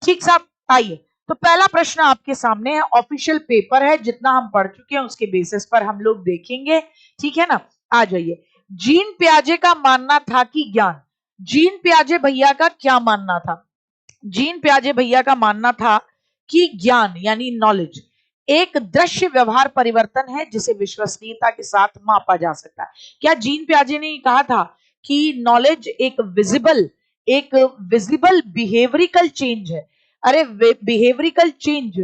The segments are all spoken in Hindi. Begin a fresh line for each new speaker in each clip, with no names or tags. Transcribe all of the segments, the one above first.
ठीक साहब, आइए। तो पहला प्रश्न आपके सामने है, ऑफिशियल पेपर है, जितना हम पढ़ चुके हैं उसके बेसिस पर हम लोग देखेंगे, ठीक है ना। आ जाइए। जीन पियाजे का मानना था कि ज्ञान, जीन पियाजे भैया का क्या मानना था? जीन पियाजे भैया का मानना था कि ज्ञान यानी नॉलेज एक दृश्य व्यवहार परिवर्तन है जिसे विश्वसनीयता के साथ मापा जा सकता है। क्या जीन पियाजे ने कहा था कि नॉलेज एक विजिबल बिहेवियरिकल चेंज है? अरे बिहेवियरिकल चेंज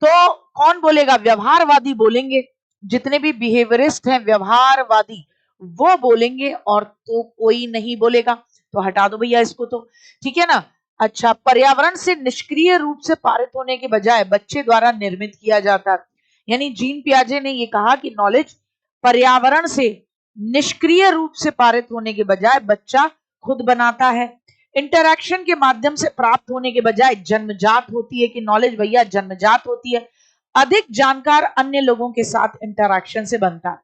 तो कौन बोलेगा? व्यवहारवादी बोलेंगे, जितने भी बिहेवियरिस्ट हैं व्यवहारवादी वो बोलेंगे, और तो कोई नहीं बोलेगा। तो हटा दो भैया इसको तो, ठीक है ना। अच्छा, पर्यावरण से निष्क्रिय रूप से पारित होने के बजाय बच्चे द्वारा निर्मित किया जाता है। यानी जीन पियाजे ने यह कहा कि नॉलेज पर्यावरण से निष्क्रिय रूप से पारित होने के बजाय बच्चा खुद बनाता है। इंटरैक्शन के माध्यम से प्राप्त होने के बजाय जन्मजात होती है, कि नॉलेज भैया जन्मजात होती है। अधिक जानकार अन्य लोगों के साथ इंटरैक्शन से बनता है।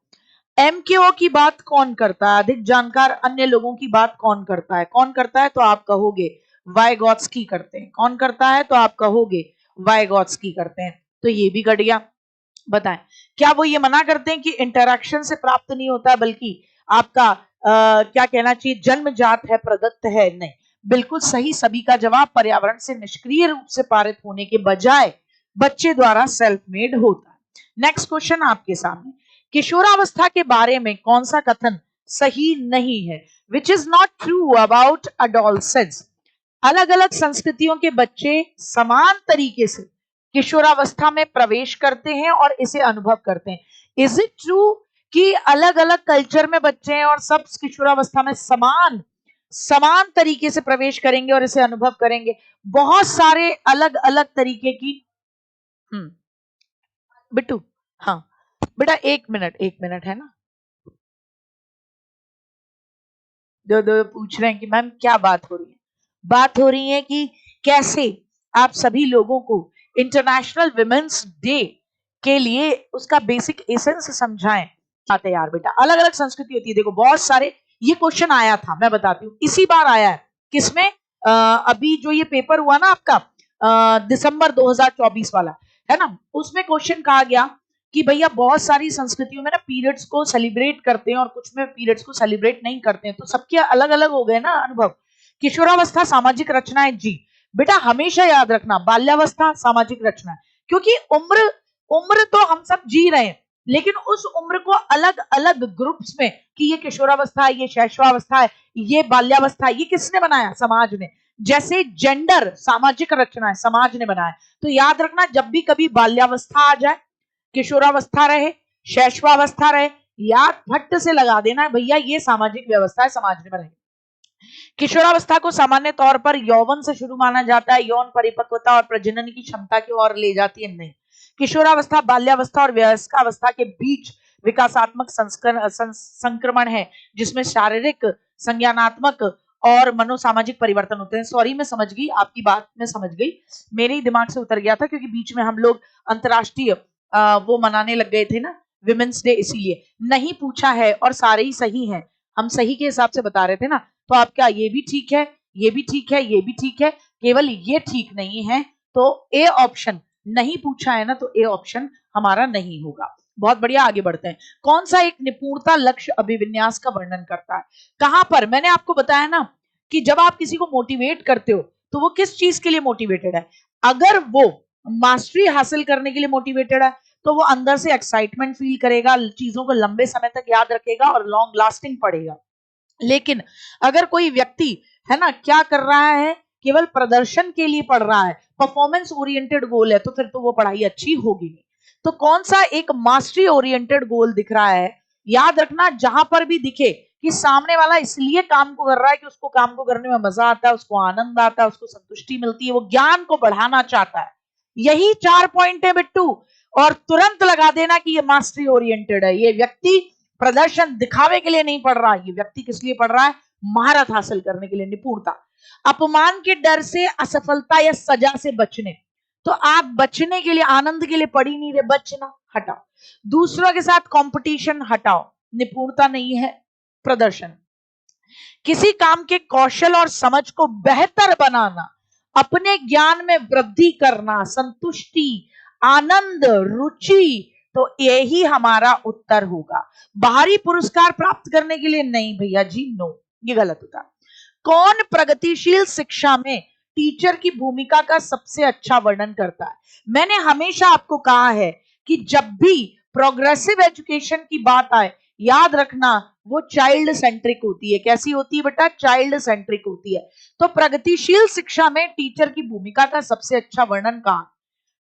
एमकेओ की बात कौन करता है? अधिक जानकार अन्य लोगों की बात कौन करता है? कौन करता है? तो आप कहोगे वाइगॉत्स्की करते हैं। कौन करता है? तो आप कहोगे वाइगॉत्स्की करते हैं। तो ये भी घट गया। बताएं, क्या वो ये मना करते हैं कि इंटरैक्शन से प्राप्त नहीं होता है, बल्कि आपका क्या कहना चाहिए, जन्मजात है, प्रदत्त है? नहीं, बिल्कुल सही सभी का जवाब। पर्यावरण से निष्क्रिय रूप से पारित होने के बजाय बच्चे द्वारा सेल्फ मेड होता है। नेक्स्ट क्वेश्चन आपके सामने, किशोरावस्था के बारे में कौन सा कथन सही नहीं है? Which is not true about adolescence. अलग अलग संस्कृतियों के बच्चे समान तरीके से किशोरावस्था में प्रवेश करते हैं और इसे अनुभव करते हैं। इज इट ट्रू कि अलग अलग कल्चर में बच्चे हैं और सब किशोरावस्था में समान तरीके से प्रवेश करेंगे और इसे अनुभव करेंगे? बहुत सारे अलग अलग तरीके की बिट्टू, हाँ बेटा, एक मिनट है ना। दो पूछ रहे हैं कि मैम क्या बात हो रही है? बात हो रही है कि कैसे आप सभी लोगों को इंटरनेशनल विमेन्स डे के लिए उसका बेसिक एसेंस समझाएं। आते यार बेटा, अलग अलग संस्कृति होती है। देखो बहुत सारे, ये क्वेश्चन आया था, मैं बताती हूँ, इसी बार आया है। किसमें? अभी जो ये पेपर हुआ ना आपका दिसंबर 2024 वाला, है ना, उसमें क्वेश्चन कहा गया कि भैया बहुत सारी संस्कृतियों में ना पीरियड्स को सेलिब्रेट करते हैं और कुछ में पीरियड्स को सेलिब्रेट नहीं करते हैं, तो सबके अलग अलग हो गए ना अनुभव। किशोरावस्था सामाजिक रचना है जी बेटा, हमेशा याद रखना, बाल्यावस्था सामाजिक रचना है, क्योंकि उम्र तो हम सब जी रहे हैं, लेकिन उस उम्र को अलग अलग ग्रुप्स में, कि ये किशोरावस्था है, ये शैशवावस्था है, ये बाल्यावस्था है, ये किसने बनाया? समाज ने। जैसे जेंडर सामाजिक रचना है, समाज ने बनाया। तो याद रखना, जब भी कभी बाल्यावस्था आ जाए, किशोरावस्था रहे, शैशवावस्था रहे, याद फट से लगा देना है भैया ये सामाजिक व्यवस्था है, समाज ने बनाई। किशोरावस्था को सामान्य तौर पर यौवन से शुरू माना जाता है, यौन परिपक्वता और प्रजनन की क्षमता की ओर ले जाती है? नहीं, किशोरावस्था बाल्यावस्था और वयस्कावस्था के बीच विकासात्मक संक्रमण है, जिसमें शारीरिक, संज्ञानात्मक और मनोसामाजिक परिवर्तन होते हैं। सॉरी, मैं समझ गई आपकी बात, मैं समझ गई, मेरे ही दिमाग से उतर गया था, क्योंकि बीच में हम लोग अंतरराष्ट्रीय वो मनाने लग गए थे ना, विमेन्स डे, इसीलिए नहीं पूछा है और सारे ही सही हैं, हम सही के हिसाब से बता रहे थे ना। तो आपका ये भी ठीक है, ये भी ठीक है, ये भी ठीक है, केवल ये ठीक नहीं है। तो ए ऑप्शन नहीं पूछा है ना, तो ए ऑप्शन हमारा नहीं होगा। बहुत बढ़िया, आगे बढ़ते हैं। कौन सा एक निपुणता लक्ष्य अभिविन्यास का वर्णन करता है? कहां पर? मैंने आपको बताया ना कि जब आप किसी को मोटिवेट करते हो तो वो किस चीज के लिए मोटिवेटेड है। अगर वो मास्टरी हासिल करने के लिए मोटिवेटेड है तो वो अंदर से एक्साइटमेंट फील करेगा, चीजों को लंबे समय तक याद रखेगा और लॉन्ग लास्टिंग पड़ेगा। लेकिन अगर कोई व्यक्ति है ना क्या कर रहा है, केवल प्रदर्शन के लिए पढ़ रहा है, परफॉर्मेंस ओरिएंटेड गोल है, तो फिर तो वो पढ़ाई अच्छी होगी नहीं। तो कौन सा एक मास्टरी ओरिएंटेड गोल दिख रहा है? याद रखना, जहां पर भी दिखे कि सामने वाला इसलिए काम को कर रहा है कि उसको काम को करने में मजा आता है, उसको आनंद आता है, उसको संतुष्टि मिलती है, वो ज्ञान को बढ़ाना चाहता है, यही 4 पॉइंट है बिट्टू। और तुरंत लगा देना कि ये मास्टरी ओरिएंटेड है, ये व्यक्ति प्रदर्शन दिखावे के लिए नहीं पढ़ रहा, ये व्यक्ति किस लिए पढ़ रहा है? महारत हासिल करने के लिए, निपुणता। अपमान के डर से, असफलता या सजा से बचने, तो आप बचने के लिए, आनंद के लिए पढ़ ही नहीं रहे, बचना हटाओ। दूसरों के साथ कंपटीशन हटाओ, निपुणता नहीं है, प्रदर्शन। किसी काम के कौशल और समझ को बेहतर बनाना, अपने ज्ञान में वृद्धि करना, संतुष्टि, आनंद, रुचि, तो यही हमारा उत्तर होगा। बाहरी पुरस्कार प्राप्त करने के लिए नहीं भैया जी, नो, ये गलत होता। कौन प्रगतिशील शिक्षा में टीचर की भूमिका का सबसे अच्छा वर्णन करता है? मैंने हमेशा आपको कहा है कि जब भी प्रोग्रेसिव एजुकेशन की बात आए, याद रखना वो चाइल्ड सेंट्रिक होती है। कैसी होती है बेटा? चाइल्ड सेंट्रिक होती है। तो प्रगतिशील शिक्षा में टीचर की भूमिका का सबसे अच्छा वर्णन कहा?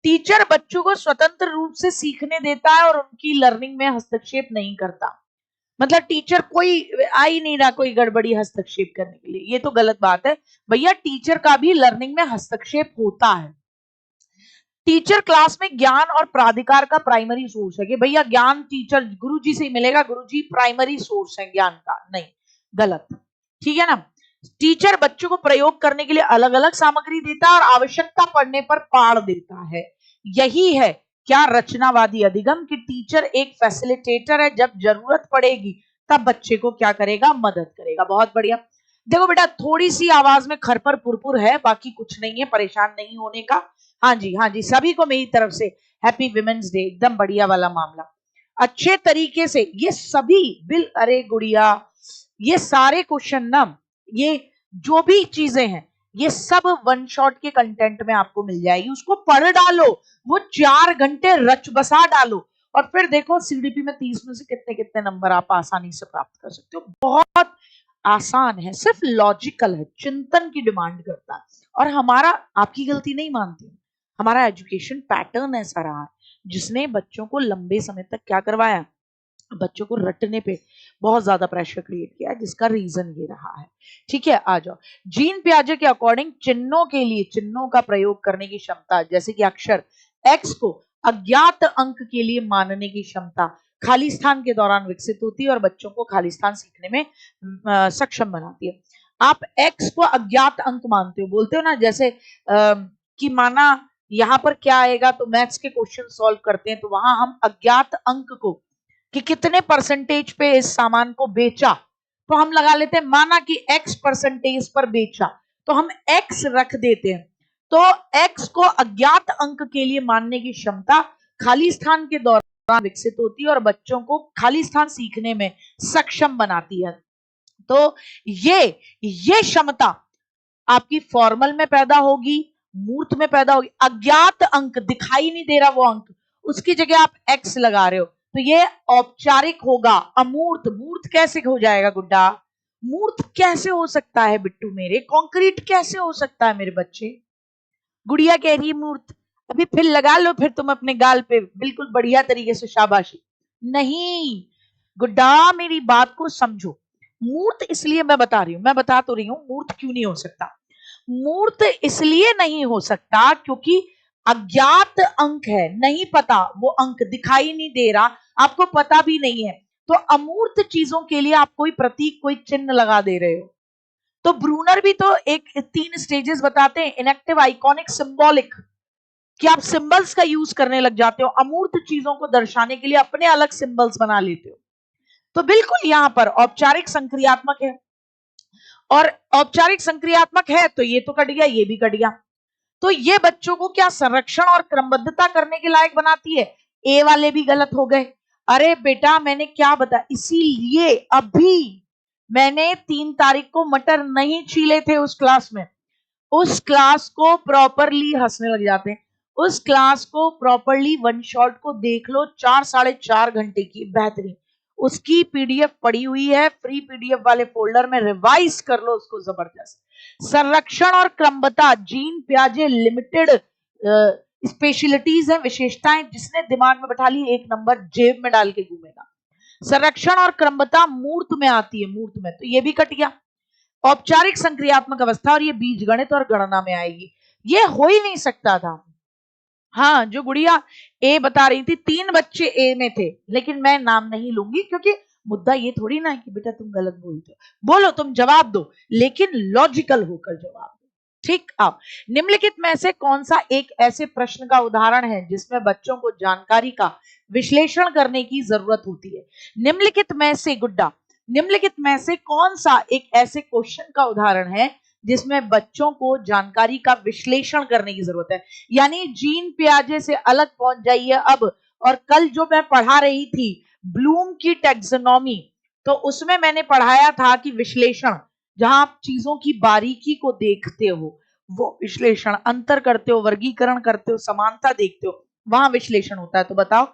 टीचर बच्चों को स्वतंत्र रूप से सीखने देता है और उनकी लर्निंग में हस्तक्षेप नहीं करता। मतलब टीचर कोई आ ही नहीं रहा कोई गड़बड़ी हस्तक्षेप करने के लिए, ये तो गलत बात है भैया। टीचर का भी लर्निंग में हस्तक्षेप होता है। टीचर क्लास में ज्ञान और प्राधिकार का प्राइमरी सोर्स है कि भैया ज्ञान टीचर गुरुजी से ही मिलेगा, गुरुजी प्राइमरी सोर्स है ज्ञान का, नहीं, गलत। ठीक है ना। टीचर बच्चों को प्रयोग करने के लिए अलग अलग सामग्री देता है और आवश्यकता पड़ने पर पाड़ देता है। यही है क्या रचनावादी अधिगम कि टीचर एक फैसिलिटेटर है, जब जरूरत पड़ेगी तब बच्चे को क्या करेगा? मदद करेगा। बहुत बढ़िया। देखो बेटा, थोड़ी सी आवाज में खरपर पुरपुर है, बाकी कुछ नहीं है, परेशान नहीं होने का। हाँ जी, हाँ जी, सभी को मेरी तरफ से हैप्पी विमेंस डे। एकदम बढ़िया वाला मामला, अच्छे तरीके से ये सभी बिल, अरे गुड़िया, ये सारे क्वेश्चन ना, ये जो भी चीजें हैं, ये सब वन शॉट के कंटेंट में आपको मिल जाएगी। उसको पढ़ डालो, वो 4 घंटे रच बसा डालो, और फिर देखो सीडीपी में 30 में से कितने कितने नंबर आप आसानी से प्राप्त कर सकते हो। बहुत आसान है, सिर्फ लॉजिकल है, चिंतन की डिमांड करता है। और हमारा, आपकी गलती नहीं मानती, हमारा एजुकेशन पैटर्न ऐसा रहा है जिसने बच्चों को लंबे समय तक क्या करवाया? बच्चों को रटने पे बहुत ज्यादा प्रेशर क्रिएट किया, जिसका रीजन ये रहा है। ठीक है, आ जाओ। जीन पियाजे के अकॉर्डिंग चिन्हों के लिए, चिन्हों का प्रयोग करने की क्षमता, जैसे कि अक्षर एक्स को अज्ञात अंक के लिए मानने की क्षमता खाली स्थान के दौरान विकसित होती है और बच्चों को खाली स्थान सीखने में सक्षम बनाती है। आप एक्स को अज्ञात अंक मानते हो, बोलते हो ना, जैसे कि माना यहां पर क्या आएगा, तो मैथ्स के क्वेश्चन सॉल्व करते हैं, तो वहां हम अज्ञात अंक को कि कितने परसेंटेज पे इस सामान को बेचा, तो हम लगा लेते हैं, माना कि x परसेंटेज पर बेचा, तो हम x रख देते हैं। तो x को अज्ञात अंक के लिए मानने की क्षमता खाली स्थान के दौरान विकसित होती है और बच्चों को खाली स्थान सीखने में सक्षम बनाती है। तो ये क्षमता आपकी फॉर्मल में पैदा होगी, मूर्त में पैदा होगी। अज्ञात अंक, दिखाई नहीं दे रहा वो अंक, उसकी जगह आप x लगा रहे हो, तो ये औपचारिक होगा। अमूर्त, मूर्त कैसे हो जाएगा गुड्डा? मूर्त कैसे हो सकता है बिट्टू मेरे? कॉन्क्रीट कैसे हो सकता है मेरे बच्चे? गुड़िया कह रही है मूर्त। अभी फिर लगा लो, फिर तुम अपने गाल पे बिल्कुल बढ़िया तरीके से शाबाशी। नहीं गुड्डा, मेरी बात को समझो। मूर्त इसलिए मैं बता रही हूं, मैं बता तो रही हूं मूर्त क्यों नहीं हो सकता। मूर्त इसलिए नहीं हो सकता क्योंकि अज्ञात अंक है, नहीं पता, वो अंक दिखाई नहीं दे रहा, आपको पता भी नहीं है। तो अमूर्त चीजों के लिए आप कोई प्रतीक, कोई चिन्ह लगा दे रहे हो। तो ब्रूनर भी तो एक 3 स्टेजेस बताते हैं, इनेक्टिव, आइकॉनिक, सिंबॉलिक, कि आप सिंबल्स का यूज करने लग जाते हो, अमूर्त चीजों को दर्शाने के लिए अपने अलग सिंबल्स बना लेते हो। तो बिल्कुल यहां पर औपचारिक संक्रियात्मक है, और औपचारिक संक्रियात्मक है तो ये तो कट गया, ये भी कट गया। तो ये बच्चों को क्या संरक्षण और क्रमबद्धता करने के लायक बनाती है? ए वाले भी गलत हो गए। अरे बेटा मैंने क्या बताया, इसीलिए अभी मैंने 3 तारीख को मटर नहीं छीले थे उस क्लास में। उस क्लास को प्रॉपरली, हंसने लग जाते हैं, उस क्लास को प्रॉपरली वन शॉट को देख लो, 4-4.5 घंटे की, बेहतरीन। उसकी पीडीएफ पड़ी हुई है, फ्री पीडीएफ वाले फोल्डर में, रिवाइज कर लो उसको, जबरदस्त। संरक्षण और क्रमबद्धता जीन पियाजे लिमिटेड स्पेशलिटीज है, विशेषताएं, जिसने दिमाग में बैठा ली 1 नंबर जेब में डाल के घूमेगा। संरक्षण और क्रमबद्धता मूर्त में आती है, मूर्त में, तो ये भी कट गया। औपचारिक संक्रियात्मक अवस्था, और ये बीज गणित और गणना में आएगी, ये हो ही नहीं सकता था। हाँ, जो गुड़िया ए बता रही थी, 3 बच्चे ए में थे, लेकिन मैं नाम नहीं लूंगी क्योंकि मुद्दा ये थोड़ी ना है कि बेटा तुम गलत बोलते हो, बोलो, तुम जवाब दो, लेकिन लॉजिकल होकर जवाब दो। ठीक। अब निम्नलिखित में से कौन सा एक ऐसे प्रश्न का उदाहरण है जिसमें बच्चों को जानकारी का विश्लेषण करने की जरूरत होती है? निम्नलिखित में से गुड्डा, निम्नलिखित में से कौन सा एक ऐसे क्वेश्चन का उदाहरण है जिसमें बच्चों को जानकारी का विश्लेषण करने की जरूरत है। यानी जीन पियाजे से अलग पहुंच जाइए अब। और कल जो मैं पढ़ा रही थी ब्लूम की टैक्सोनॉमी, तो उसमें मैंने पढ़ाया था कि विश्लेषण, जहां आप चीजों की बारीकी को देखते हो, वो विश्लेषण, अंतर करते हो, वर्गीकरण करते हो, समानता देखते हो, वहां विश्लेषण होता है। तो बताओ,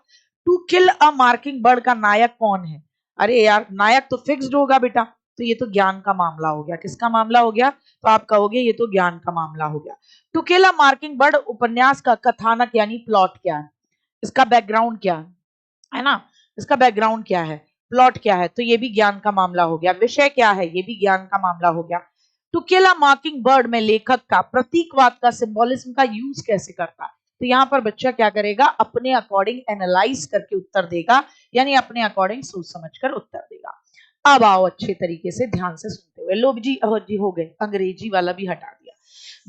to kill a mockingbird का नायक कौन है? अरे यार, नायक तो फिक्स्ड होगा बेटा। तो ये तो ज्ञान का मामला हो गया। किसका मामला हो गया? तो आप कहोगे ये तो ज्ञान का मामला हो गया। To kill a mockingbird उपन्यास का कथानक यानी प्लॉट क्या है? इसका बैकग्राउंड क्या है ना? इसका बैकग्राउंड क्या है, प्लॉट क्या है? तो ये भी ज्ञान का मामला हो गया। विषय क्या है? ये भी ज्ञान का मामला हो गया। To kill a mockingbird में लेखक का प्रतीकवाद का, सिंबोलिज्म का यूज कैसे करता है? तो यहां पर बच्चा क्या करेगा? अपने अकॉर्डिंग एनालाइज करके उत्तर देगा, यानी अपने अकॉर्डिंग सोच समझकर उत्तर देगा। अब आओ अच्छे तरीके से ध्यान से सुनते हुए। लो जी, हो गए, अंग्रेजी वाला भी हटा दिया।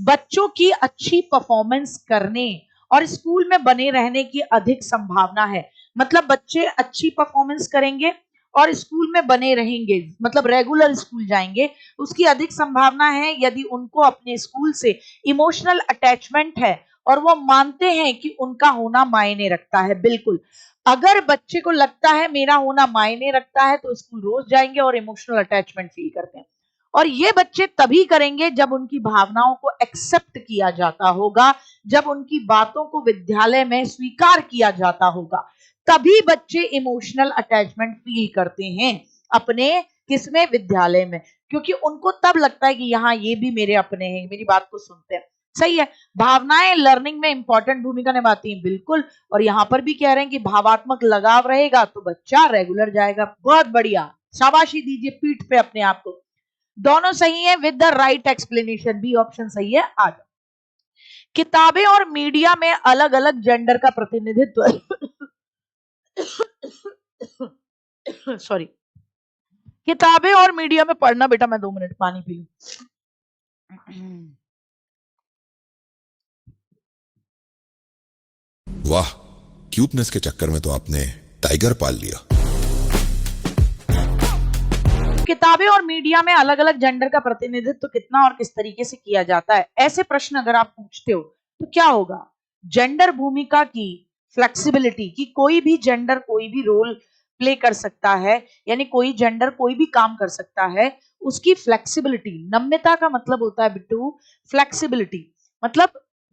बच्चों की अच्छी परफॉर्मेंस करने और स्कूल में बने रहने की अधिक संभावना है। मतलब बच्चे अच्छी परफॉर्मेंस करेंगे और स्कूल में बने रहेंगे, मतलब रेगुलर स्कूल जाएंगे, उसकी अधिक संभावना है यदि उनको अपने स्कूल से इमोशनल अटैचमेंट है और वो मानते हैं कि उनका होना मायने रखता है। बिल्कुल, अगर बच्चे को लगता है मेरा होना मायने रखता है तो स्कूल रोज जाएंगे और इमोशनल अटैचमेंट फील करते हैं। और ये बच्चे तभी करेंगे जब उनकी भावनाओं को एक्सेप्ट किया जाता होगा, जब उनकी बातों को विद्यालय में स्वीकार किया जाता होगा, तभी बच्चे इमोशनल अटैचमेंट फील करते हैं अपने किसमें? विद्यालय में। क्योंकि उनको तब लगता है कि यहाँ ये भी मेरे अपने हैं, मेरी बात को सुनते हैं। सही है, भावनाएं लर्निंग में इंपॉर्टेंट भूमिका निभाती हैं, बिल्कुल। और यहाँ पर भी कह रहे हैं कि भावात्मक लगाव रहेगा तो बच्चा रेगुलर जाएगा। बहुत बढ़िया, शाबाशी दीजिए पीठ पे अपने आप को। दोनों सही है with the right explanation, B option सही है। आ जाओ। किताबें और मीडिया में अलग अलग जेंडर का प्रतिनिधित्व सॉरी, किताबें और मीडिया में पढ़ना बेटा। मैं 2 मिनट पानी पी लूं।
वाह, क्यूटनेस के चक्कर में तो आपने टाइगर पाल लिया।
किताबें और मीडिया में अलग अलग जेंडर का प्रतिनिधित्व कितना और किस तरीके से किया जाता है, ऐसे प्रश्न अगर आप पूछते हो तो क्या होगा? जेंडर भूमिका की फ्लेक्सिबिलिटी, की कोई भी जेंडर कोई भी रोल प्ले कर सकता है, यानी कोई जेंडर कोई भी काम कर सकता है, उसकी फ्लेक्सिबिलिटी। नम्यता का मतलब होता है बिट्टू फ्लेक्सिबिलिटी, मतलब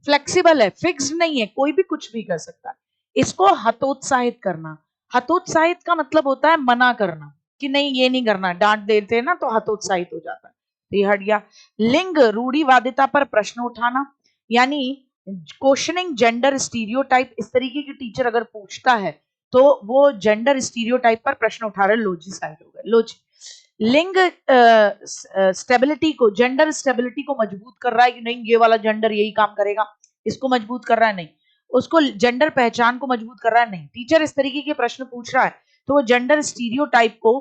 फ्लेक्सिबल है, फिक्स्ड नहीं है, कोई भी कुछ भी कर सकता है। इसको हतोत्साहित करना, हतोत्साहित का मतलब होता है मना करना, कि नहीं ये नहीं करना, डांट देते हैं ना तो हतोत्साहित हो जाता है, तो ये हट गया। लिंग रूढ़िवादिता पर प्रश्न उठाना, यानी क्वेश्चनिंग जेंडर स्टीरियोटाइप। इस तरीके की टीचर अगर पूछता है तो वो जेंडर स्टीरियोटाइप पर प्रश्न उठा रहे। लोजी साइड हो गए, लोजी। लिंग स्टेबिलिटी को, जेंडर स्टेबिलिटी को मजबूत कर रहा है कि नहीं ये वाला जेंडर यही काम करेगा, इसको मजबूत कर रहा है, नहीं। उसको जेंडर पहचान को मजबूत कर रहा है, नहीं। टीचर इस तरीके के प्रश्न पूछ रहा है तो वो जेंडर स्टीरियोटाइप को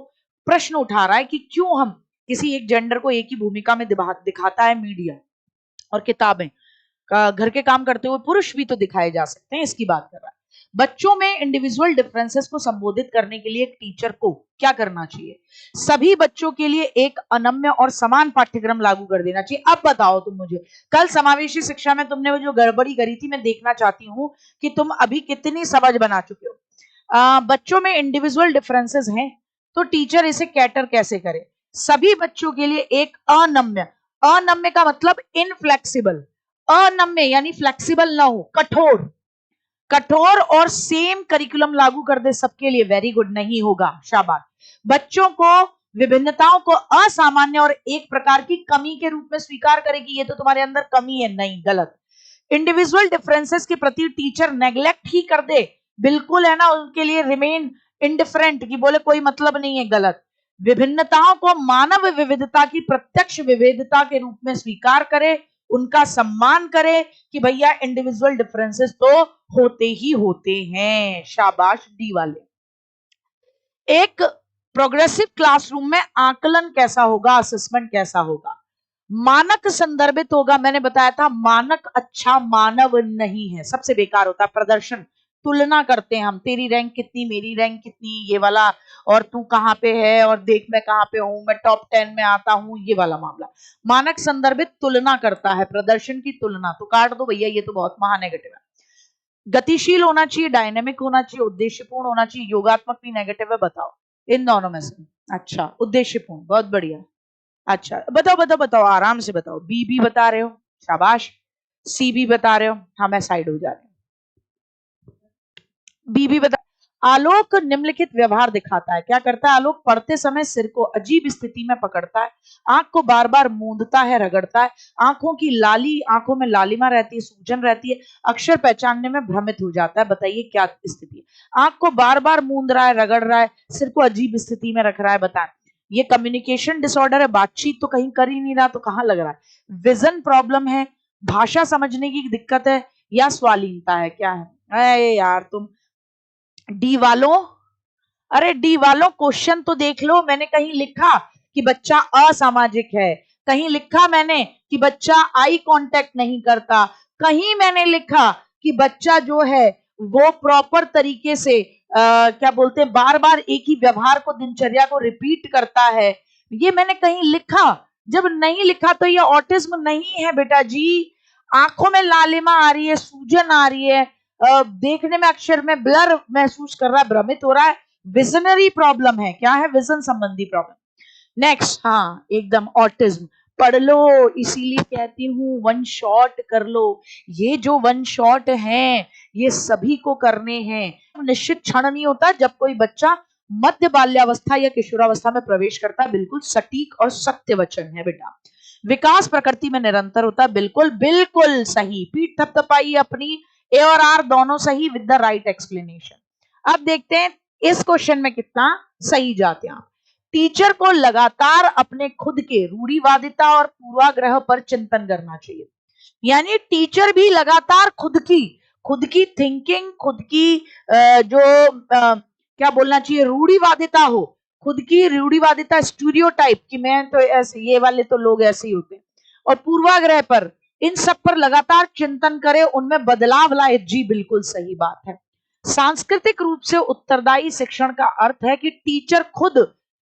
प्रश्न उठा रहा है कि क्यों हम किसी एक जेंडर को एक ही भूमिका में दिखाता है मीडिया और किताबें। घर के काम करते हुए पुरुष भी तो दिखाए जा सकते हैं, इसकी बात कर रहा है। बच्चों में इंडिविजुअल डिफरेंसेस को संबोधित करने के लिए एक टीचर को क्या करना चाहिए? सभी बच्चों के लिए एक अनम्य और समान पाठ्यक्रम लागू कर देना चाहिए। अब बताओ तुम मुझे, कल समावेशी शिक्षा में तुमने वो जो गड़बड़ी करी थी, मैं देखना चाहती हूँ कि तुम अभी कितनी समझ बना चुके हो। बच्चों में इंडिविजुअल डिफरेंसेस हैं तो टीचर इसे कैटर कैसे करे? सभी बच्चों के लिए एक अनम्य, अनम्य का मतलब इनफ्लेक्सिबल, अनम्य यानी फ्लेक्सिबल ना हो, कठोर, कठोर और सेम करिकुलम लागू कर दे सबके लिए, वेरी गुड, नहीं होगा, शाबाश। बच्चों को विभिन्नताओं को असामान्य और एक प्रकार की कमी के रूप में स्वीकार करेगी, ये तो तुम्हारे अंदर कमी है, नहीं, गलत। इंडिविजुअल डिफरेंसेस के प्रति टीचर नेग्लेक्ट ही कर दे, बिल्कुल है ना, उनके लिए रिमेन इंडिफरेंट, की बोले कोई मतलब नहीं है, गलत। विभिन्नताओं को मानव विविधता की प्रत्यक्ष विविधता के रूप में स्वीकार करे, उनका सम्मान करे कि भैया इंडिविजुअल डिफरेंसेस तो होते ही होते हैं, शाबाश डी वाले। एक प्रोग्रेसिव क्लासरूम में आकलन कैसा होगा, असेसमेंट कैसा होगा? मानक संदर्भित होगा। मैंने बताया था मानक अच्छा मानव नहीं है, सबसे बेकार होता है प्रदर्शन, तुलना करते हैं हम, तेरी रैंक कितनी, मेरी रैंक कितनी, ये वाला, और तू कहाँ पे है, और देख मैं कहाँ पे हूं, मैं टॉप 10 में आता हूं, ये वाला मामला। मानक संदर्भित तुलना करता है, प्रदर्शन की तुलना, तो काट दो भैया, ये तो बहुत महानेगेटिव है। गतिशील होना चाहिए, डायनेमिक होना चाहिए, उद्देश्यपूर्ण होना चाहिए, योगात्मक भी नेगेटिव है, बताओ इन दोनों में से। अच्छा, उद्देश्यपूर्ण, बहुत बढ़िया। अच्छा बताओ बताओ बताओ, आराम से बताओ। बी भी बता रहे हो, शाबाश। सी भी बता रहे हो, हाँ मैं साइड हो जा रही हूँ। बी भी बता। आलोक निम्नलिखित व्यवहार दिखाता है, क्या करता है आलोक? पढ़ते समय सिर को अजीब स्थिति में पकड़ता है, आंख को बार बार मूंदता है, रगड़ता है, आंखों में लालिमा रहती है, सूजन रहती है, अक्षर पहचानने में भ्रमित हो जाता है। बताइए क्या स्थिति है? आंख को बार बार मूंद रहा है, रगड़ रहा है, सिर को अजीब स्थिति में रख रहा है, बताएं। ये कम्युनिकेशन डिसऑर्डर है, बातचीत तो कहीं कर ही नहीं रहा, तो कहां लग रहा है? विजन प्रॉब्लम है, भाषा समझने की दिक्कत है, या स्वालीनता है? क्या है? अरे यार तुम डी वालों, अरे डी वालों क्वेश्चन तो देख लो। मैंने कहीं लिखा कि बच्चा असामाजिक है, कहीं लिखा मैंने कि बच्चा आई कांटेक्ट नहीं करता, कहीं मैंने लिखा कि बच्चा जो है वो प्रॉपर तरीके से क्या बोलते हैं, बार बार एक ही व्यवहार को, दिनचर्या को रिपीट करता है। ये मैंने कहीं लिखा। जब नहीं लिखा तो ये ऑटिज्म नहीं है बेटा जी। आंखों में लालिमा आ रही है, सूजन आ रही है, देखने में अक्षर में ब्लर महसूस कर रहा है, भ्रमित हो रहा है, विजनरी प्रॉब्लम है। क्या है? विजन संबंधी प्रॉब्लम। नेक्स्ट, हाँ एकदम ऑटिज्म। पढ़ लो, इसीलिए कहती हूँ वन शॉट कर लो। ये जो वन शॉट हैं ये सभी को करने हैं। निश्चित क्षण नहीं होता जब कोई बच्चा मध्य बाल्यावस्था या किशोरावस्था में प्रवेश करता है, बिल्कुल सटीक और सत्य वचन है बेटा। विकास प्रकृति में निरंतर होता है, बिल्कुल बिल्कुल सही। पीठ थपथपाई अपनी, ए और आर दोनों सही विद द राइट एक्सप्लेनेशन। अब देखते हैं इस क्वेश्चन में कितना सही जाते हैं आप। टीचर को लगातार अपने खुद के रूढ़िवादिता और पूर्वाग्रह पर चिंतन करना चाहिए। यानी टीचर भी लगातार खुद की थिंकिंग, खुद की क्या बोलना चाहिए, रूढ़िवादिता हो, खुद की रूढ़िवादिता, स्टीरियोटाइप कि मैं तो ऐसे, ये वाले तो लोग ऐसे ही होते हैं, और पूर्वाग्रह पर, इन सब पर लगातार चिंतन करे, उनमें बदलाव लाए। जी बिल्कुल सही बात है। सांस्कृतिक रूप से उत्तरदायी शिक्षण का अर्थ है कि टीचर खुद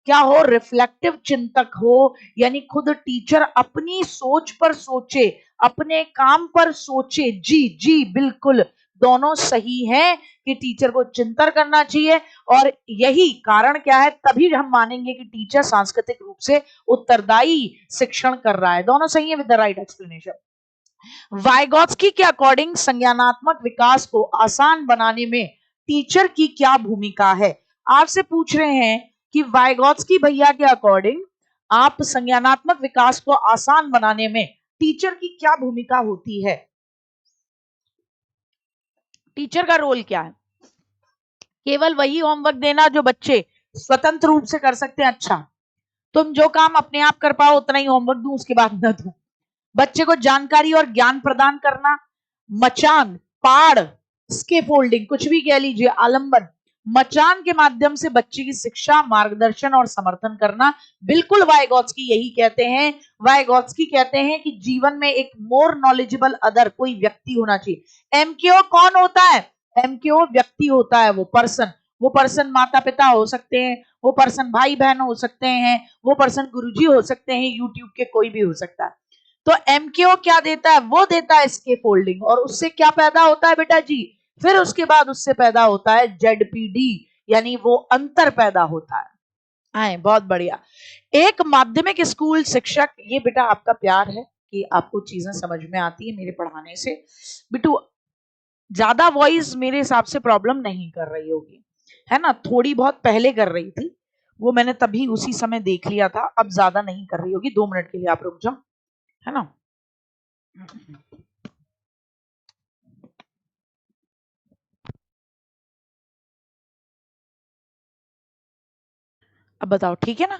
क्या हो? रिफ्लेक्टिव चिंतक हो, यानी खुद टीचर अपनी सोच पर सोचे, अपने काम पर सोचे। जी जी बिल्कुल, दोनों सही हैं कि टीचर को चिंतन करना चाहिए, और यही कारण क्या है, तभी हम मानेंगे कि टीचर सांस्कृतिक रूप से उत्तरदायी शिक्षण कर रहा है। दोनों सही है विद द राइट एक्सप्लेनेशन। वाइगॉत्स्की के अकॉर्डिंग संज्ञानात्मक विकास को आसान बनाने में टीचर की क्या भूमिका है? आपसे पूछ रहे हैं कि वाइगॉत्स्की भैया के अकॉर्डिंग आप संज्ञानात्मक विकास को आसान बनाने में टीचर की क्या भूमिका होती है? टीचर का रोल क्या है? केवल वही होमवर्क देना जो बच्चे स्वतंत्र रूप से कर सकते हैं? अच्छा, तुम जो काम अपने आप कर पाओ उतना ही होमवर्क दूं, उसके बाद न दूं। बच्चे को जानकारी और ज्ञान प्रदान करना, मचान, पाड़, स्केफोल्डिंग, कुछ भी कह लीजिए, आलंबन, मचान के माध्यम से बच्चे की शिक्षा, मार्गदर्शन और समर्थन करना, बिल्कुल वाइगॉत्स्की यही कहते हैं। वाइगॉत्स्की कहते हैं कि जीवन में एक मोर नॉलेजेबल अदर, कोई व्यक्ति होना चाहिए। एमकेओ कौन होता है? एमकेओ व्यक्ति होता है, वो पर्सन माता पिता हो सकते हैं, वो पर्सन भाई बहन हो सकते हैं, वो पर्सन गुरुजी हो सकते हैं, यूट्यूब के कोई भी हो सकता है। तो एमकेओ क्या देता है? वो देता है स्केफोल्डिंग, और उससे क्या पैदा होता है बेटा जी? फिर उसके बाद उससे पैदा होता है जेडपीडी, यानी वो अंतर पैदा होता है। आए, बहुत बढ़िया। एक माध्यमिक स्कूल शिक्षक, ये बेटा आपका प्यार है कि आपको चीजें समझ में आती है मेरे पढ़ाने से। बिटू ज्यादा वॉइस मेरे हिसाब से प्रॉब्लम नहीं कर रही होगी, है ना? थोड़ी बहुत पहले कर रही थी, वो मैंने तभी उसी समय देख लिया था, अब ज्यादा नहीं कर रही होगी। 2 मिनट के लिए आप रुक जाओ, है ना? अब बताओ, ठीक है ना?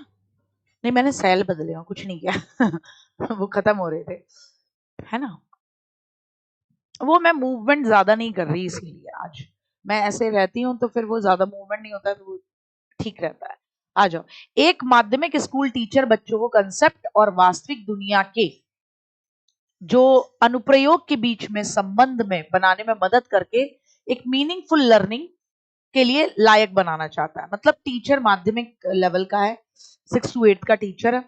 नहीं, मैंने सेल बदले हो, कुछ नहीं किया। वो खत्म हो रहे थे, है ना? वो मैं मूवमेंट ज्यादा नहीं कर रही, इसीलिए आज मैं ऐसे रहती हूँ, तो फिर वो ज्यादा मूवमेंट नहीं होता, तो वो ठीक रहता है। आ जाओ। एक माध्यमिक स्कूल टीचर बच्चों को कंसेप्ट और वास्तविक दुनिया के जो अनुप्रयोग के बीच में संबंध में बनाने में मदद करके एक मीनिंगफुल लर्निंग के लिए लायक बनाना चाहता है। मतलब टीचर माध्यमिक लेवल का है, 6 to 8 का टीचर है,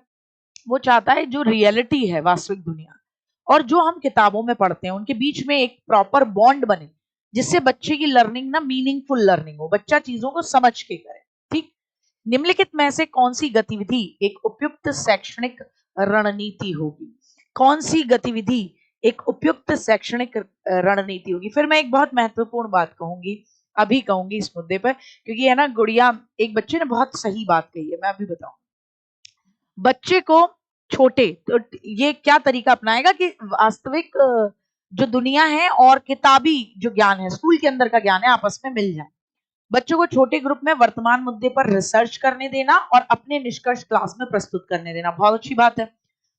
वो चाहता है जो रियलिटी है वास्तविक दुनिया और जो हम किताबों में पढ़ते हैं उनके बीच में एक प्रॉपर बॉन्ड बने, जिससे बच्चे की लर्निंग ना मीनिंगफुल लर्निंग हो, बच्चा चीजों को समझ के करे। ठीक, निम्नलिखित में से कौन सी गतिविधि एक उपयुक्त शैक्षणिक रणनीति होगी? कौन सी गतिविधि एक उपयुक्त शैक्षणिक रणनीति होगी? फिर मैं एक बहुत महत्वपूर्ण बात कहूंगी, अभी कहूंगी इस मुद्दे पर, क्योंकि है ना गुड़िया, एक बच्चे ने बहुत सही बात कही है, मैं अभी बताऊं। बच्चे को छोटे तो ये क्या तरीका अपनाएगा कि वास्तविक जो दुनिया है और किताबी जो ज्ञान है, स्कूल के अंदर का ज्ञान है, आपस में मिल जाए। बच्चों को छोटे ग्रुप में वर्तमान मुद्दे पर रिसर्च करने देना और अपने निष्कर्ष क्लास में प्रस्तुत करने देना, बहुत अच्छी बात है।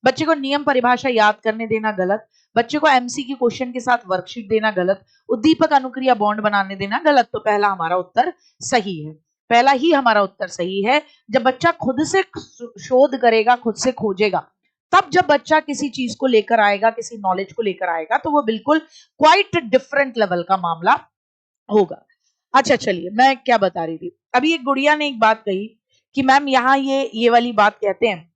बच्चे को नियम परिभाषा याद करने देना, गलत। बच्चे को एमसीक्यू क्वेश्चन के साथ वर्कशीट देना, गलत। उद्दीपक अनुक्रिया बॉन्ड बनाने देना, गलत। तो पहला हमारा उत्तर सही है, पहला ही हमारा उत्तर सही है। जब बच्चा खुद से शोध करेगा, खुद से खोजेगा, तब जब बच्चा किसी चीज को लेकर आएगा, किसी नॉलेज को लेकर आएगा, तो वो बिल्कुल क्वाइट डिफरेंट लेवल का मामला होगा। अच्छा चलिए, मैं क्या बता रही थी, अभी एक गुड़िया ने एक बात कही कि मैम यहाँ ये वाली बात कहते हैं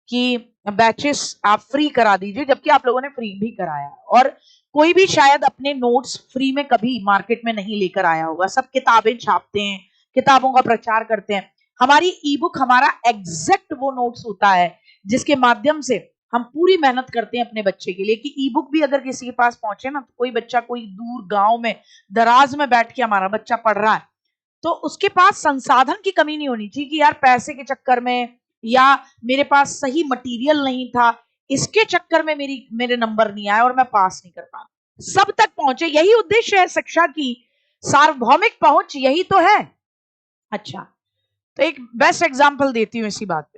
कि बैचेस आप फ्री करा दीजिए, जबकि आप लोगों ने फ्री भी कराया, और कोई भी शायद अपने नोट्स फ्री में कभी मार्केट में नहीं लेकर आया होगा। सब किताबें छापते हैं, किताबों का प्रचार करते हैं। हमारी ई बुक हमारा एग्जैक्ट वो नोट्स होता है जिसके माध्यम से हम पूरी मेहनत करते हैं अपने बच्चे के लिए कि ई बुक भी अगर किसी के पास पहुंचे ना, तो कोई बच्चा कोई दूर गांव में दराज में बैठ के हमारा बच्चा पढ़ रहा है, तो उसके पास संसाधन की कमी नहीं होनी चाहिए कि यार पैसे के चक्कर में या मेरे पास सही मटेरियल नहीं था, इसके चक्कर में मेरे नंबर नहीं आए और मैं पास नहीं कर पाया। सब तक पहुंचे, यही उद्देश्य है शिक्षा की, सार्वभौमिक पहुंच यही तो है। अच्छा, तो एक बेस्ट एग्जांपल देती हूँ इसी बात पे।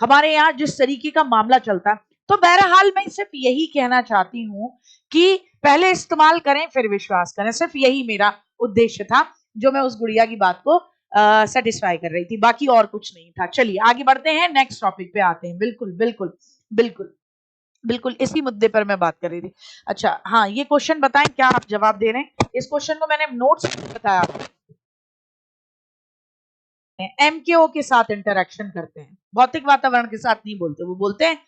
हमारे यहाँ जिस तरीके का मामला चलता है, तो बहरहाल मैं सिर्फ यही कहना चाहती हूँ कि पहले इस्तेमाल करें फिर विश्वास करें, सिर्फ यही मेरा उद्देश्य था जो मैं उस गुड़िया की बात को सेटिस्फाई कर रही थी, बाकी और कुछ नहीं था। चलिए आगे बढ़ते हैं, नेक्स्ट टॉपिक पे आते हैं। बिल्कुल बिल्कुल बिल्कुल बिल्कुल इसी मुद्दे पर मैं बात कर रही थी। अच्छा हाँ, ये क्वेश्चन बताएं, क्या आप जवाब दे रहे हैं? इस क्वेश्चन को मैंने नोट्स बताया, एमकेओ के साथ इंटरेक्शन करते हैं, भौतिक वातावरण के साथ नहीं बोलते, वो बोलते हैं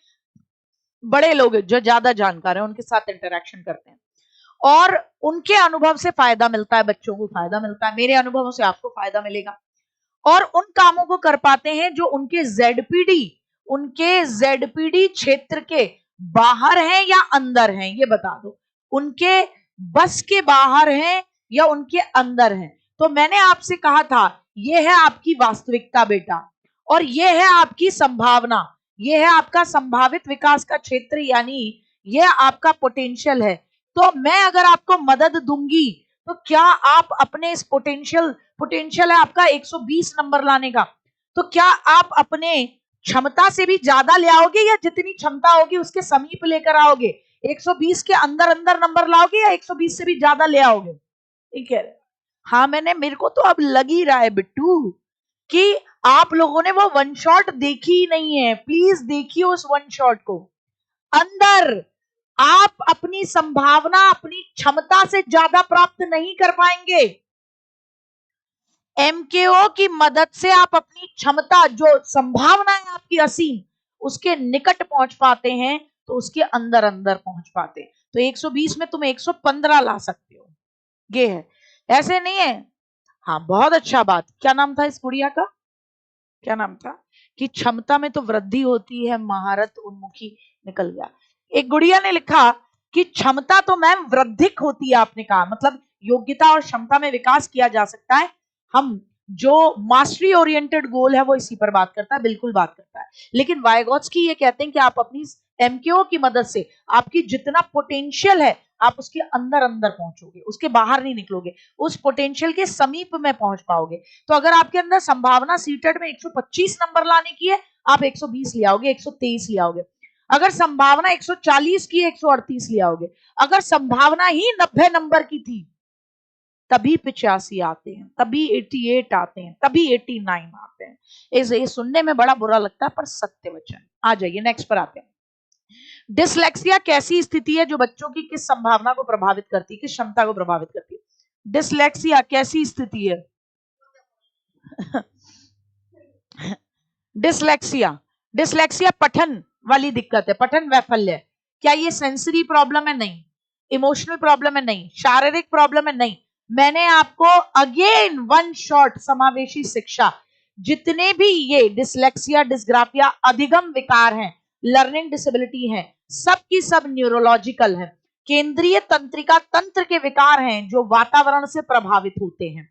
बड़े लोग जो ज्यादा जानकार हैं उनके साथ इंटरेक्शन करते हैं और उनके अनुभव से फायदा मिलता है, बच्चों को फायदा मिलता है, मेरे अनुभवों से आपको फायदा मिलेगा, और उन कामों को कर पाते हैं जो उनके जेडपीडी क्षेत्र के बाहर हैं या अंदर हैं, ये बता दो, उनके बस के बाहर हैं या उनके अंदर हैं। तो मैंने आपसे कहा था ये है आपकी वास्तविकता बेटा, और ये है आपकी संभावना, ये है आपका संभावित विकास का क्षेत्र, यानी ये आपका पोटेंशियल है। तो मैं अगर आपको मदद दूंगी तो क्या आप अपने इस पोटेंशियल है आपका 120 नंबर लाने का, तो क्या आप अपने क्षमता से भी ज्यादा ले आओगे या जितनी क्षमता होगी उसके समीप लेकर आओगे? 120 के अंदर अंदर नंबर लाओगे या 120 से भी ज्यादा ले आओगे? ठीक है, हाँ मेरे को तो अब लग ही रहा है बिट्टू कि आप लोगों ने वो वन शॉट देखी ही नहीं है। प्लीज देखिए उस वन शॉट को। अंदर आप अपनी संभावना, अपनी क्षमता से ज्यादा प्राप्त नहीं कर पाएंगे। एमकेओ की मदद से आप अपनी क्षमता, जो संभावना है आपकी असीम, उसके निकट पहुंच पाते हैं, तो उसके अंदर अंदर पहुंच पाते हैं। तो 120 में तुम 115 ला सकते हो, ये है, ऐसे नहीं है। हाँ बहुत अच्छा बात, क्या नाम था इस गुड़िया का, क्या नाम था? कि क्षमता में तो वृद्धि होती है, महारत उन्मुखी, निकल गया। एक गुड़िया ने लिखा कि क्षमता तो मैम वृद्धिक होती है, आपने कहा मतलब योग्यता और क्षमता में विकास किया जा सकता है। हम जो मास्टरी ओरिएंटेड गोल है वो इसी पर बात करता है, बिल्कुल बात करता है। लेकिन वाइगोत्स्की ये कहते हैं कि आप अपनी एमकेओ की मदद से आपकी जितना पोटेंशियल है आप उसके अंदर अंदर पहुंचोगे, उसके बाहर नहीं निकलोगे, उस पोटेंशियल के समीप में पहुंच पाओगे। तो अगर आपके अंदर संभावना सीटेट में 125 नंबर लाने की है, आप 120 ले आओगे, 123 ले आओगे। अगर संभावना 140 की, 138 ले आओगे। अगर संभावना ही 90 नंबर की थी, तभी 85 आते हैं, तभी 88 आते हैं, तभी 89 आते हैं। ये सुनने में बड़ा बुरा लगता है पर सत्य वचन। आ जाइए नेक्स्ट पर आते हैं। डिसलेक्सिया कैसी स्थिति है जो बच्चों की किस संभावना को प्रभावित करती है, किस क्षमता को प्रभावित करती है? डिसलेक्सिया कैसी स्थिति है? डिसलेक्सिया, डिसलेक्सिया पठन वाली दिक्कत है, पठन वैफल्य। क्या ये सेंसरी प्रॉब्लम है? नहीं। इमोशनल प्रॉब्लम है? नहीं। शारीरिक प्रॉब्लम है? नहीं। मैंने आपको अगेन वन शॉट समावेशी शिक्षा, जितने भी ये डिसलेक्सिया, डिस्ग्राफिया, अधिगम विकार हैं, लर्निंग डिसेबिलिटी हैं, सब की सब न्यूरोलॉजिकल है, केंद्रीय तंत्रिका तंत्र के विकार हैं जो वातावरण से प्रभावित होते हैं।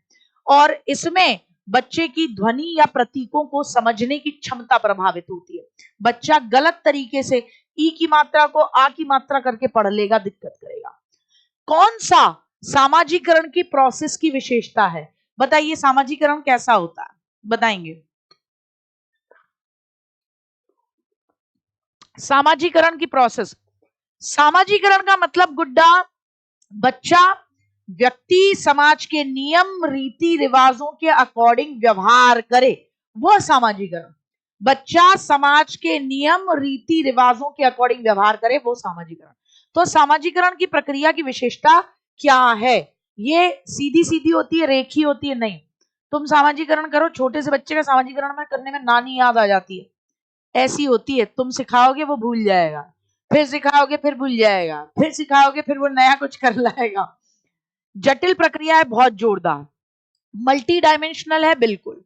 और इसमें बच्चे की ध्वनि या प्रतीकों को समझने की क्षमता प्रभावित होती है। बच्चा गलत तरीके से ई की मात्रा को आ की मात्रा करके पढ़ लेगा, दिक्कत करेगा। कौन सा सामाजिकरण की प्रोसेस की विशेषता है? बताइए, सामाजिकरण कैसा होता है? बताएंगे। सामाजिकरण की प्रोसेस, सामाजिकरण का मतलब गुड्डा, बच्चा व्यक्ति समाज के नियम रीति रिवाजों के अकॉर्डिंग व्यवहार करे, वह सामाजिकरण। बच्चा समाज के नियम रीति रिवाजों के अकॉर्डिंग व्यवहार करे, वो सामाजिकरण। तो सामाजिकरण की प्रक्रिया की विशेषता क्या है? ये सीधी सीधी होती है, रेखी होती है? नहीं। तुम सामाजिकरण करो, छोटे से बच्चे का सामाजिकरण में करने में नानी याद आ जाती है, ऐसी होती है। तुम सिखाओगे वो भूल जाएगा, फिर सिखाओगे फिर भूल जाएगा, फिर सिखाओगे फिर वो नया कुछ कर लाएगा। जटिल प्रक्रिया है, बहुत जोरदार, मल्टी डायमेंशनल है। बिल्कुल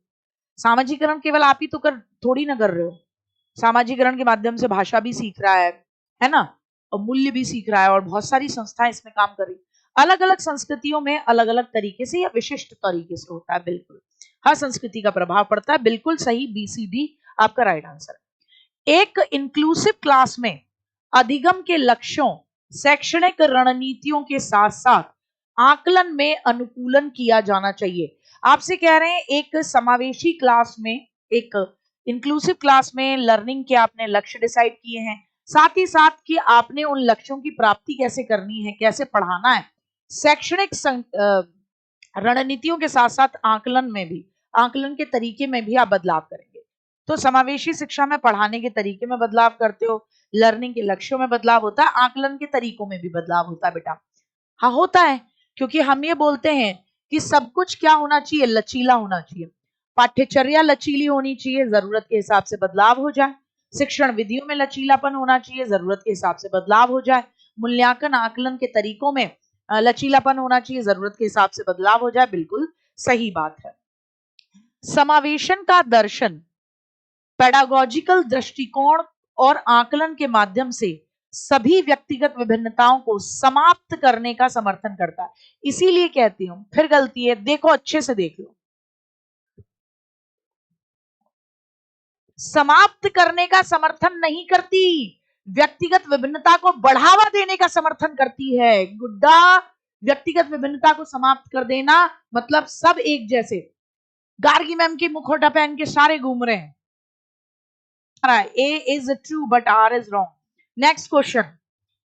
सामाजिकरण केवल आप ही तो थोड़ी ना कर रहे हो। सामाजिकरण के माध्यम से भाषा भी सीख रहा है ना, और मूल्य भी सीख रहा है, और बहुत सारी संस्थाएं इसमें काम कर रही। अलग अलग संस्कृतियों में अलग अलग तरीके से या विशिष्ट तरीके से होता है। बिल्कुल हर संस्कृति का प्रभाव पड़ता है। बिल्कुल सही, BCD आपका राइट आंसर। एक इंक्लूसिव क्लास में अधिगम के लक्ष्यों, शैक्षणिक रणनीतियों के साथ साथ आकलन में अनुकूलन किया जाना चाहिए। आपसे कह रहे हैं एक समावेशी क्लास में, एक इंक्लूसिव क्लास में लर्निंग के आपने लक्ष्य डिसाइड किए हैं, साथ ही साथ कि आपने उन लक्ष्यों की प्राप्ति कैसे करनी है, कैसे पढ़ाना है। शैक्षणिक रणनीतियों के साथ साथ आकलन में भी, आकलन के तरीके में भी आप बदलाव करेंगे। तो समावेशी शिक्षा में पढ़ाने के तरीके में बदलाव करते हो, लर्निंग के लक्ष्यों में बदलाव होता है, आकलन के तरीकों में भी बदलाव होता है बेटा। हाँ होता है, क्योंकि हम ये बोलते हैं कि सब कुछ क्या होना चाहिए? लचीला होना चाहिए। पाठ्यचर्या लचीली होनी चाहिए, जरूरत के हिसाब से बदलाव हो जाए। शिक्षण विधियों में लचीलापन होना चाहिए, जरूरत के हिसाब से बदलाव हो जाए। मूल्यांकन आकलन के तरीकों में लचीलापन होना चाहिए, जरूरत के हिसाब से बदलाव हो जाए। बिल्कुल सही बात है। समावेशन का दर्शन पेडागोजिकल दृष्टिकोण और आकलन के माध्यम से सभी व्यक्तिगत विभिन्नताओं को समाप्त करने का समर्थन करता है। इसीलिए कहती हूं, फिर गलती है, देखो अच्छे से देख लो, समाप्त करने का समर्थन नहीं करती, व्यक्तिगत विभिन्नता को बढ़ावा देने का समर्थन करती है। गुड्डा, व्यक्तिगत विभिन्नता को समाप्त कर देना मतलब सब एक जैसे, गार्गी मैम की मुखौटा पहन के सारे घूम रहे हैं। A is true but R is wrong. Next question,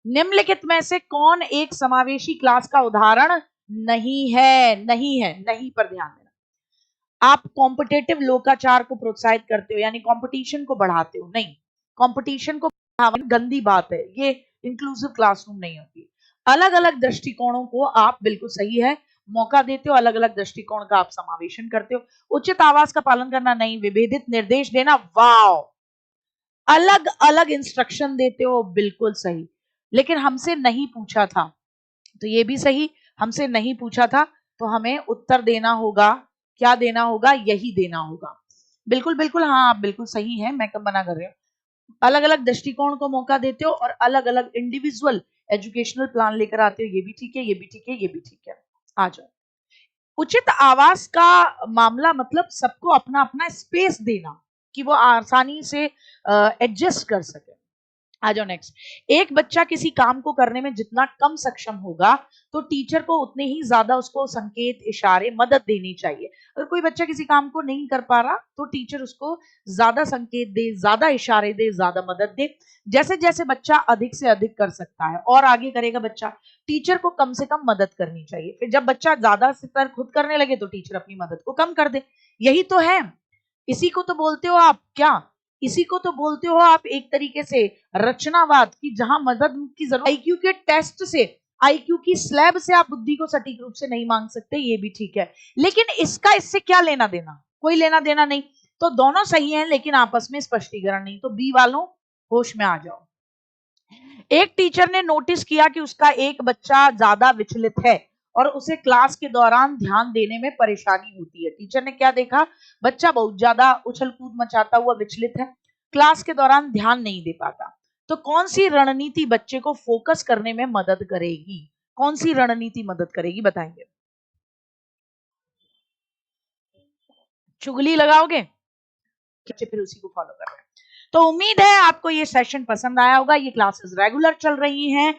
निम्नलिखित में से कौन एक समावेशी क्लास का उदाहरण नहीं है? नहीं है, नहीं पर ध्यान देना। आप कॉम्पिटेटिव लोकाचार को प्रोत्साहित करते हो, यानी कंपटीशन को बढ़ाते हो। नहीं, कंपटीशन को बढ़ावा गंदी बात है, ये इंक्लूसिव क्लासरूम नहीं होती। अलग अलग दृष्टिकोणों को आप, बिल्कुल सही है, मौका देते हो, अलग अलग दृष्टिकोण का आप समावेशन करते हो। उचित आवाज का पालन करना नहीं, विभेदित निर्देश देना, वाव, अलग अलग इंस्ट्रक्शन देते हो, बिल्कुल सही। लेकिन हमसे नहीं पूछा था, तो ये भी सही, हमसे नहीं पूछा था तो हमें उत्तर देना होगा, क्या देना होगा? यही देना होगा। बिल्कुल बिल्कुल, हाँ आप बिल्कुल सही है, मैं कब मना कर रही हूँ। अलग अलग दृष्टिकोण को मौका देते हो और अलग अलग इंडिविजुअल एजुकेशनल प्लान लेकर आते हो, ये भी ठीक है, ये भी ठीक है, ये भी ठीक है। आ जाओ। उचित आवास का मामला मतलब सबको अपना अपना स्पेस देना कि वो आसानी से एडजस्ट कर सके। आ जाओ नेक्स्ट। एक बच्चा किसी काम को करने में जितना कम सक्षम होगा तो टीचर को उतने ही ज्यादा उसको संकेत, इशारे, मदद देनी चाहिए। अगर कोई बच्चा किसी काम को नहीं कर पा रहा तो टीचर उसको ज्यादा संकेत दे, ज्यादा इशारे दे, ज्यादा मदद दे। जैसे जैसे बच्चा अधिक से अधिक कर सकता है और आगे करेगा बच्चा, टीचर को कम से कम मदद करनी चाहिए। फिर जब बच्चा ज्यादा से खुद करने लगे तो टीचर अपनी मदद को कम कर दे। यही तो है, इसी को तो बोलते हो आप क्या, इसी को तो बोलते हो आप एक तरीके से रचनावाद, की जहां मदद की जरूरत। IQ के टेस्ट से आईक्यू की स्लैब से आप बुद्धि को सटीक रूप से नहीं मांग सकते, ये भी ठीक है, लेकिन इसका इससे क्या लेना देना, कोई लेना देना नहीं। तो दोनों सही हैं लेकिन आपस में स्पष्टीकरण नहीं। तो बी वालों होश में आ जाओ। एक टीचर ने नोटिस किया कि उसका एक बच्चा ज्यादा विचलित है और उसे क्लास के दौरान ध्यान देने में परेशानी होती है। टीचर ने क्या देखा, बच्चा बहुत ज्यादा उछल कूद मचाता हुआ विचलित है, क्लास के दौरान ध्यान नहीं दे पाता। तो कौन सी रणनीति बच्चे को फोकस करने में मदद करेगी, कौन सी रणनीति मदद करेगी बताएंगे? चुगली लगाओगे, फिर उसी को फॉलो कर रहे हैं। तो उम्मीद है आपको ये सेशन पसंद आया होगा। ये क्लासेस रेगुलर चल रही हैं